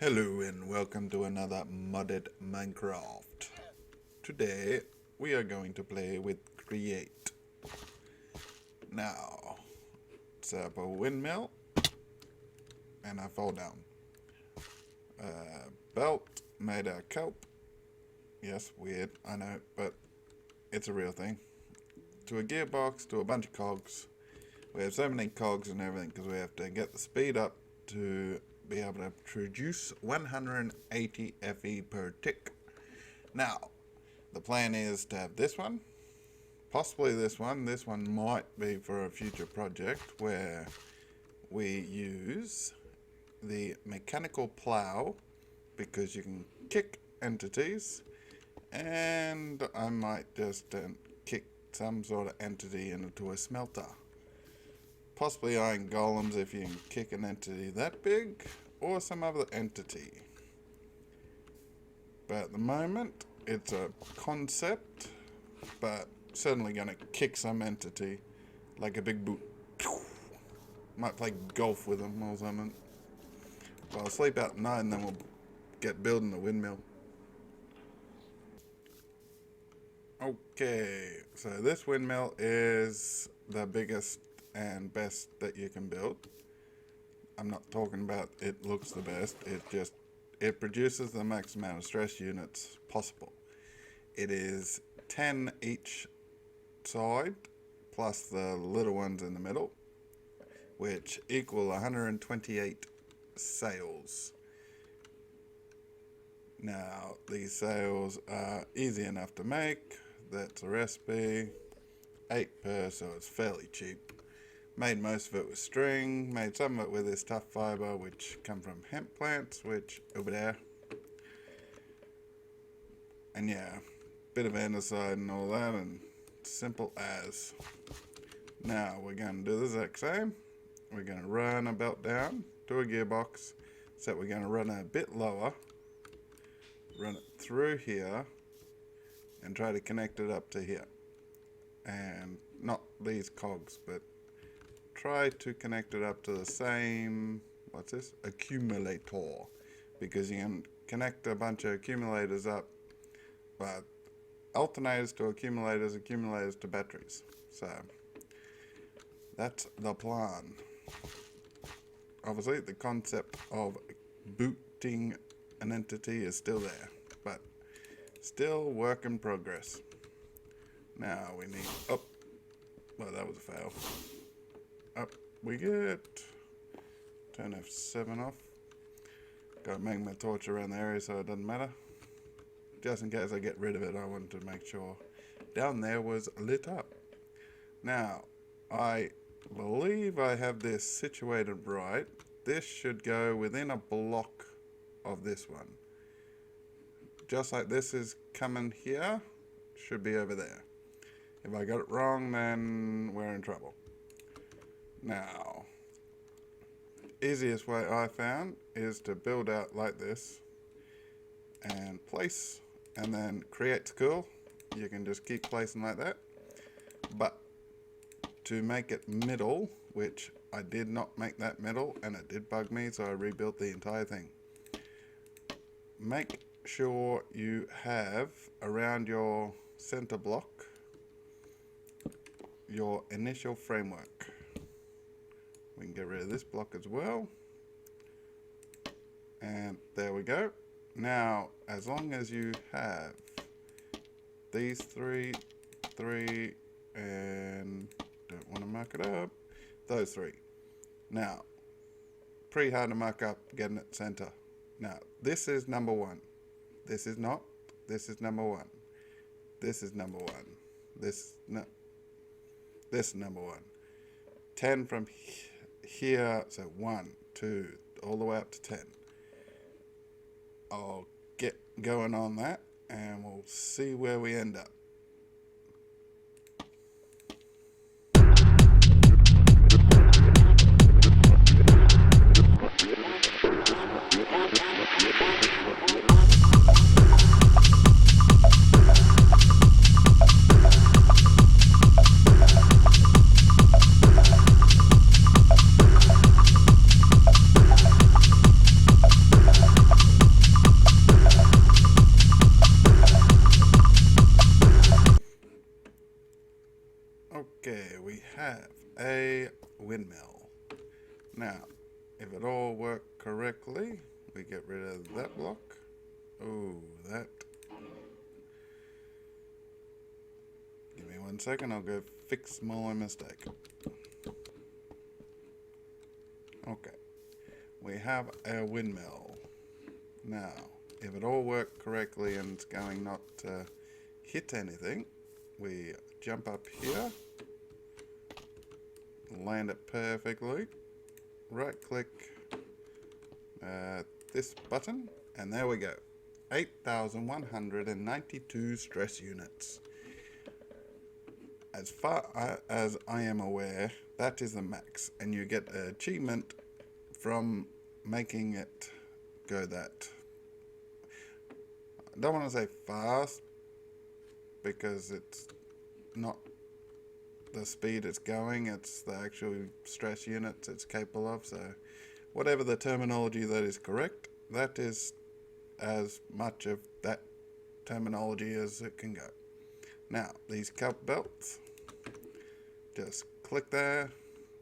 Hello and welcome to another modded Minecraft. Today we are going to play with Create. Now, set up a windmill and I fall down. Belt made out of kelp. Yes, weird, I know, but it's a real thing. To a gearbox, to a bunch of cogs. We have so many cogs and everything because we have to get the speed up to be able to produce 180 FE per tick. Now, the plan is to have this one, possibly this one. This one might be for a future project where we use the mechanical plow because you can kick entities, and I might just kick some sort of entity into a smelter. Possibly iron golems if you can kick an entity that big, or some other entity. But at the moment, it's a concept, but certainly gonna kick some entity, like a big boot. Might play golf with them or something. Well, I'll sleep out at night and then we'll get building the windmill. Okay, so this windmill is the biggest and best that you can build. I'm not talking about it looks the best, it produces the max amount of stress units possible. It is 10 each side plus the little ones in the middle, which equal 128 sails. Now these sails are easy enough to make. That's a recipe, 8 per, so it's fairly cheap. Made most of it with string, made some of it with this tough fibre which come from hemp plants, which over there. And yeah, bit of andesite and all that, and simple as. Now we're going to do the exact same. We're going to run a belt down to a gearbox, so we're going to run it a bit lower, run it through here, and try to connect it up to here. And not these cogs, but try to connect it up to the same, what's this? Accumulator. Because you can connect a bunch of accumulators up, but alternators to accumulators, accumulators to batteries. So, that's the plan. Obviously, the concept of booting an entity is still there, but still work in progress. Now we need up. Well, that was a fail. Up we get. Turn F7 off. Gotta make my torch around the area so it doesn't matter. Just in case I get rid of it, I wanted to make sure down there was lit up. Now, I believe I have this situated right. This should go within a block of this one. Just like this is coming here, should be over there. If I got it wrong, then we're in trouble. Now, easiest way I found is to build out like this and place, and then create's cool. You can just keep placing like that. But to make it middle, which I did not make that middle, and it did bug me, so I rebuilt the entire thing. Make sure you have around your center block your initial framework. We can get rid of this block as well, and there we go. Now, as long as you have these three, and don't want to mark it up, those 3. Now, pretty hard to mark up getting it center. Now, this is number 1. This is not. This is number 1. This is number 1. This is number 1. 10 from here, so 1, 2, all the way up to 10. I'll get going on that and we'll see where we end up. windmill. Now, if it all worked correctly, we get rid of that block. Oh, that. Give me 1 second, I'll go fix my mistake. Okay, we have our windmill. Now, if it all worked correctly and it's going not to hit anything, we jump up here, land it perfectly, right click this button, and there we go. 8,192 stress units. As far as I am aware, that is the max, and you get an achievement from making it go that. I don't want to say fast, because it's not the speed it's going, it's the actual stress units it's capable of, so whatever the terminology that is correct, that is as much of that terminology as it can go. Now, these cup belts, just click there,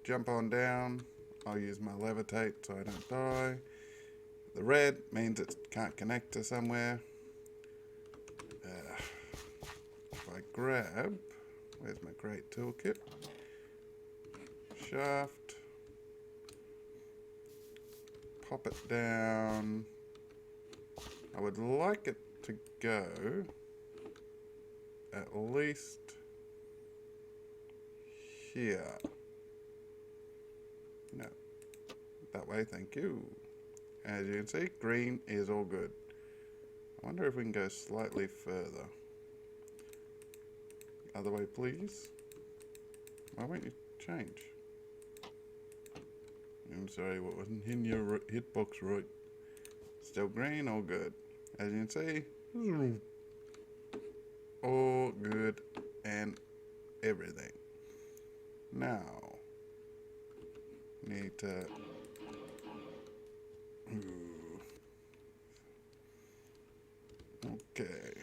jump on down. I'll use my levitate so I don't die. The red means it can't connect to somewhere. If I grab, where's my great toolkit? Shaft, pop it down. I would like it to go at least here. No, that way, thank you. As you can see, green is all good. I wonder if we can go slightly further. Other way, please. Why won't you change? I'm sorry, what wasn't in your hitbox right? Still green, all good. As you can see, all good and everything. Now, need to... Okay.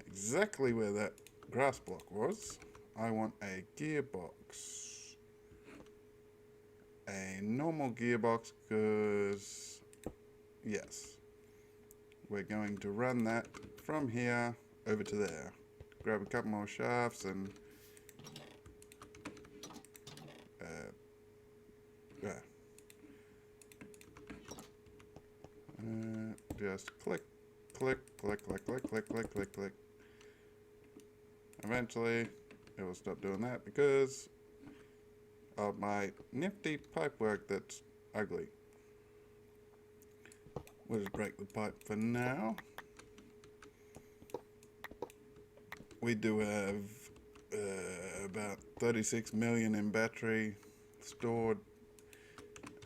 Exactly where that grass block was, I want a gearbox. A normal gearbox, because, yes, we're going to run that from here over to there. Grab a couple more shafts and just click, click, click, click, click, click, click, click, click. Eventually, it will stop doing that because of my nifty pipework that's ugly. We'll just break the pipe for now. We do have about 36 million in battery stored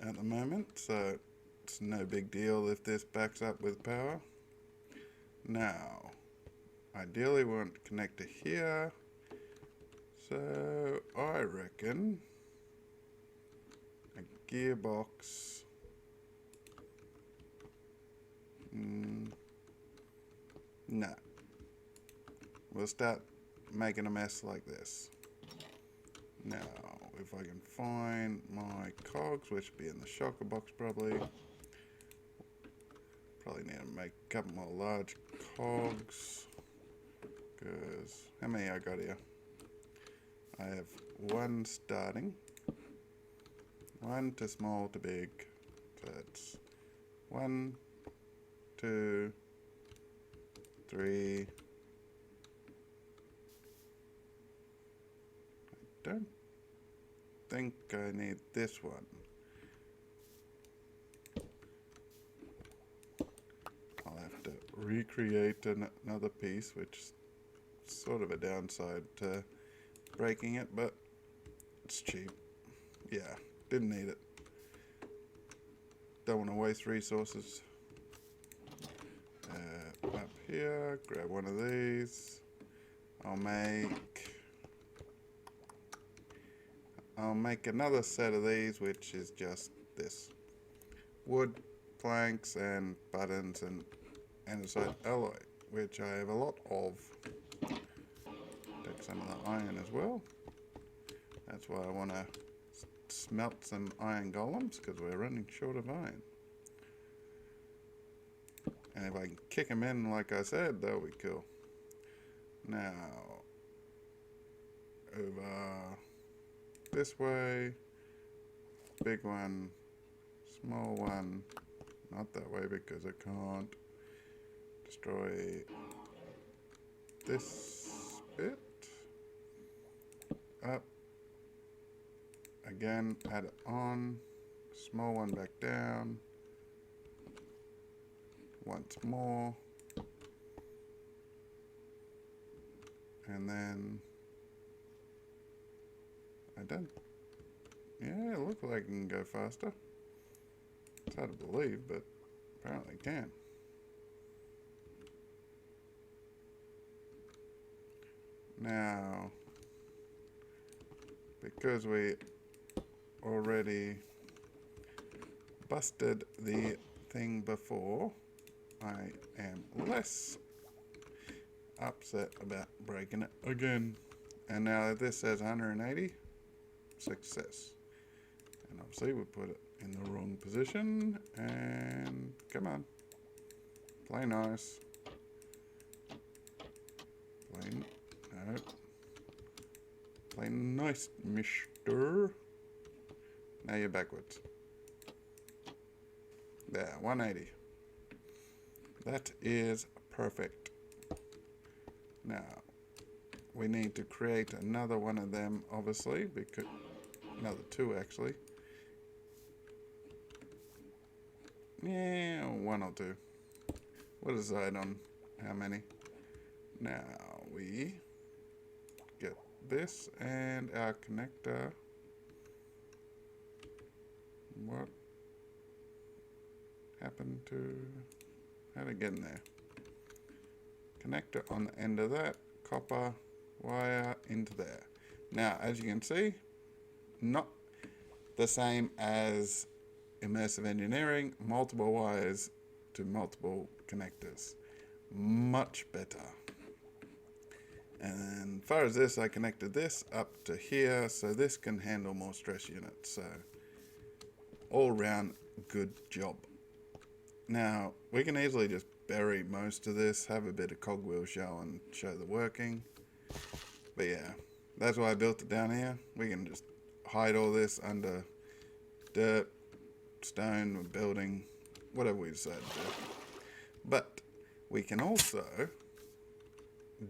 at the moment, so it's no big deal if this backs up with power. Now, ideally we want to connect to here, so I reckon a gearbox. No. We'll start making a mess like this. Now, if I can find my cogs, which will be in the shocker box probably. Probably need to make a couple more large cogs. Because, how many I got here? I have one starting. One to small to big. So it's 1, 2, 3. I don't think I need this one. I'll have to recreate another piece, which is sort of a downside to breaking it, but it's cheap. Yeah, didn't need it. Don't want to waste resources. Up here, grab one of these. I'll make another set of these, which is just this. Wood, planks, and buttons, and andesite alloy, which I have a lot of. Take some of the iron as well. That's why I want to smelt some iron golems, because we're running short of iron. And if I can kick them in, like I said, that'll be cool. Now, over this way, big one, small one, not that way because I can't destroy this bit. Up, again, add it on, small one back down, once more, and then I done. Yeah, it looks like I can go faster. It's hard to believe, but apparently can. Now, because we already busted the thing before, I am less upset about breaking it again. And now that this says 180, success. And obviously we put it in the wrong position, and come on, play nice. No. Play nice, mister. Now you're backwards. There, 180. That is perfect. Now, we need to create another one of them, obviously, because another two actually. Yeah, one or two. We'll decide on how many. Now we get this and our connector. What happened to, how did it get in there? Connector on the end of that, copper wire into there. Now, as you can see, not the same as immersive engineering, multiple wires to multiple connectors. Much better. And as far as this, I connected this up to here, so this can handle more stress units. So, all round good job. Now, we can easily just bury most of this, have a bit of cogwheel show and show the working. But yeah, that's why I built it down here. We can just hide all this under dirt, stone, building, whatever we decide to do. But we can also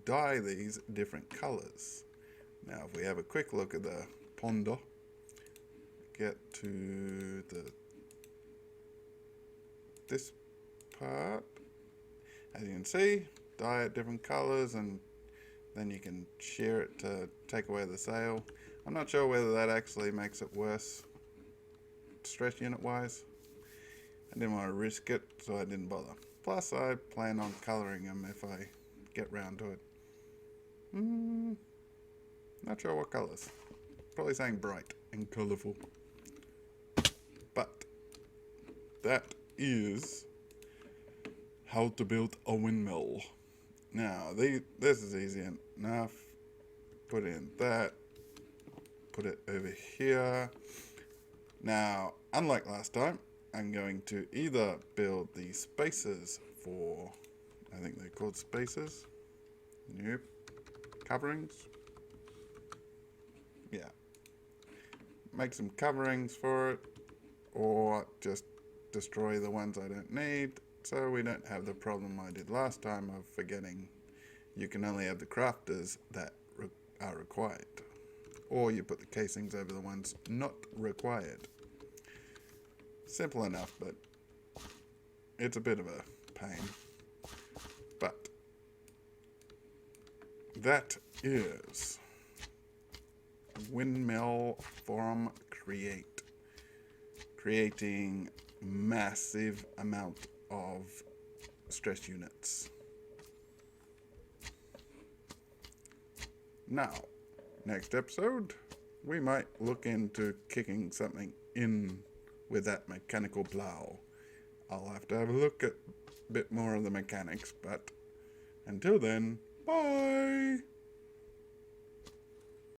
dye these different colors. Now, if we have a quick look at the ponder, get to this part, as you can see, dye it different colors, and then you can shear it to take away the sail. I'm not sure whether that actually makes it worse stress unit wise. I didn't want to risk it, so I didn't bother. Plus, I plan on coloring them if I get round to it. Not sure what colors. Probably saying bright and colourful. But that is how to build a windmill. Now, this is easy enough. Put in that. Put it over here. Now, unlike last time, I'm going to either build the spacers for, I think they're called spacers. Nope. Coverings. Yeah. Make some coverings for it, or just destroy the ones I don't need, so we don't have the problem I did last time of forgetting you can only have the crafters that are required. Or you put the casings over the ones not required. Simple enough, but it's a bit of a pain. But that is windmill from creating massive amount of stress units. Now, next episode, we might look into kicking something in with that mechanical plow. I'll have to have a look at a bit more of the mechanics, but until then, bye!